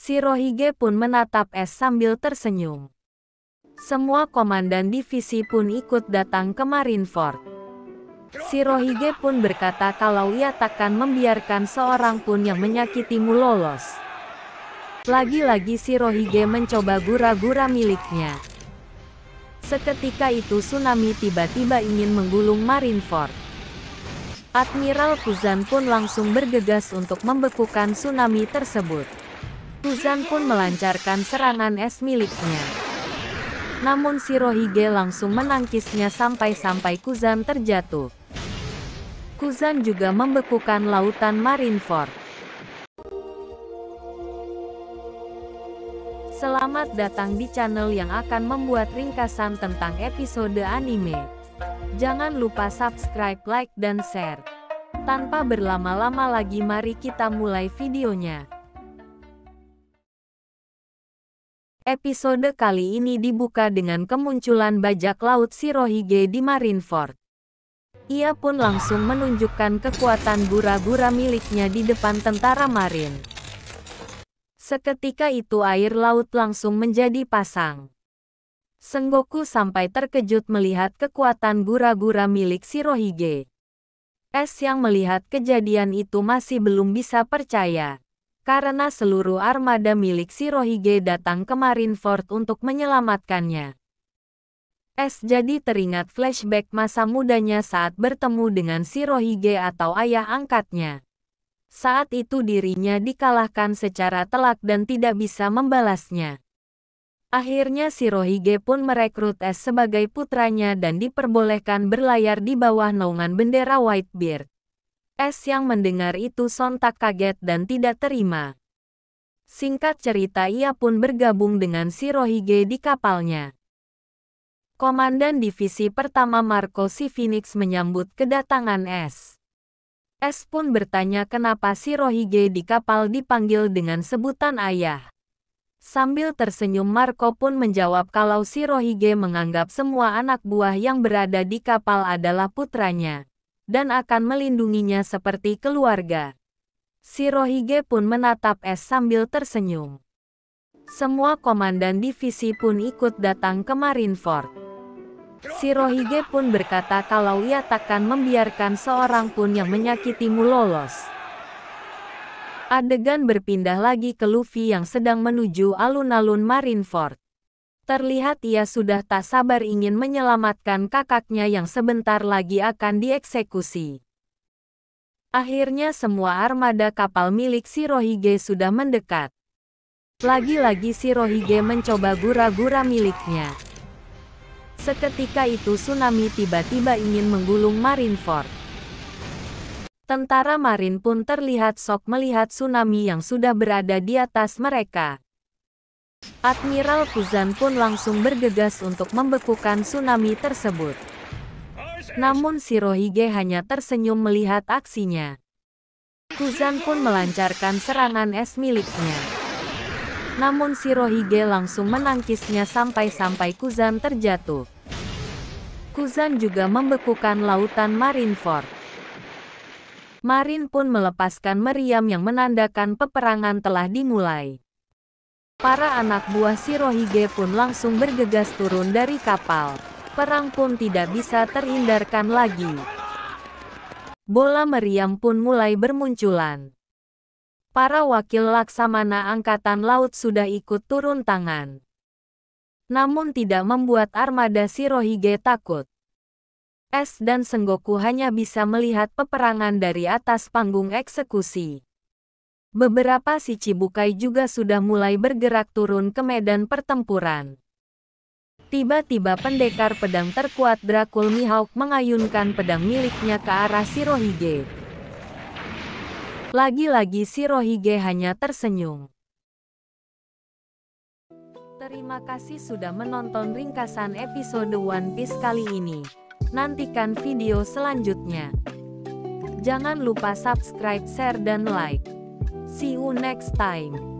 Shirohige pun menatap Es sambil tersenyum. Semua komandan divisi pun ikut datang ke Marineford. Shirohige pun berkata kalau ia takkan membiarkan seorang pun yang menyakitimu lolos. Lagi-lagi Shirohige mencoba gura-gura miliknya. Seketika itu tsunami tiba-tiba ingin menggulung Marineford. Admiral Kuzan pun langsung bergegas untuk membekukan tsunami tersebut. Kuzan pun melancarkan serangan es miliknya. Namun Shirohige langsung menangkisnya sampai Kuzan terjatuh. Kuzan juga membekukan lautan Marineford. Selamat datang di channel yang akan membuat ringkasan tentang episode anime. Jangan lupa subscribe, like, dan share. Tanpa berlama-lama lagi mari kita mulai videonya. Episode kali ini dibuka dengan kemunculan bajak laut Shirohige di Marineford. Ia pun langsung menunjukkan kekuatan gura-gura miliknya di depan tentara marin. Seketika itu air laut langsung menjadi pasang. Sengoku sampai terkejut melihat kekuatan gura-gura milik Shirohige. Es yang melihat kejadian itu masih belum bisa percaya. Karena seluruh armada milik Shirohige datang ke Marineford untuk menyelamatkannya. Es jadi teringat flashback masa mudanya saat bertemu dengan Shirohige atau ayah angkatnya. Saat itu dirinya dikalahkan secara telak dan tidak bisa membalasnya. Akhirnya Shirohige pun merekrut Es sebagai putranya dan diperbolehkan berlayar di bawah naungan bendera Whitebeard. Es yang mendengar itu sontak kaget dan tidak terima. Singkat cerita ia pun bergabung dengan Shirohige di kapalnya. Komandan Divisi Pertama Marco si Phoenix menyambut kedatangan Es. Es pun bertanya kenapa Shirohige di kapal dipanggil dengan sebutan ayah. Sambil tersenyum Marco pun menjawab kalau Shirohige menganggap semua anak buah yang berada di kapal adalah putranya, dan akan melindunginya seperti keluarga. Shirohige pun menatap Es sambil tersenyum. Semua komandan divisi pun ikut datang ke Marineford. Shirohige pun berkata kalau ia takkan membiarkan seorang pun yang menyakitimu lolos. Adegan berpindah lagi ke Luffy yang sedang menuju alun-alun Marineford. Terlihat ia sudah tak sabar ingin menyelamatkan kakaknya yang sebentar lagi akan dieksekusi. Akhirnya semua armada kapal milik Shirohige sudah mendekat. Lagi-lagi Shirohige mencoba gura-gura miliknya. Seketika itu tsunami tiba-tiba ingin menggulung Marineford. Tentara marin pun terlihat shock melihat tsunami yang sudah berada di atas mereka. Admiral Kuzan pun langsung bergegas untuk membekukan tsunami tersebut. Namun Shirohige hanya tersenyum melihat aksinya. Kuzan pun melancarkan serangan es miliknya. Namun Shirohige langsung menangkisnya sampai Kuzan terjatuh. Kuzan juga membekukan lautan Marineford. Marin pun melepaskan meriam yang menandakan peperangan telah dimulai. Para anak buah Shirohige pun langsung bergegas turun dari kapal. Perang pun tidak bisa terhindarkan lagi. Bola meriam pun mulai bermunculan. Para wakil laksamana angkatan laut sudah ikut turun tangan. Namun tidak membuat armada Shirohige takut. Es dan Sengoku hanya bisa melihat peperangan dari atas panggung eksekusi. Beberapa Shichibukai juga sudah mulai bergerak turun ke medan pertempuran. Tiba-tiba pendekar pedang terkuat Dracul Mihawk mengayunkan pedang miliknya ke arah Shirohige. Lagi-lagi Shirohige hanya tersenyum. Terima kasih sudah menonton ringkasan episode One Piece kali ini. Nantikan video selanjutnya. Jangan lupa subscribe, share, dan like. See you next time.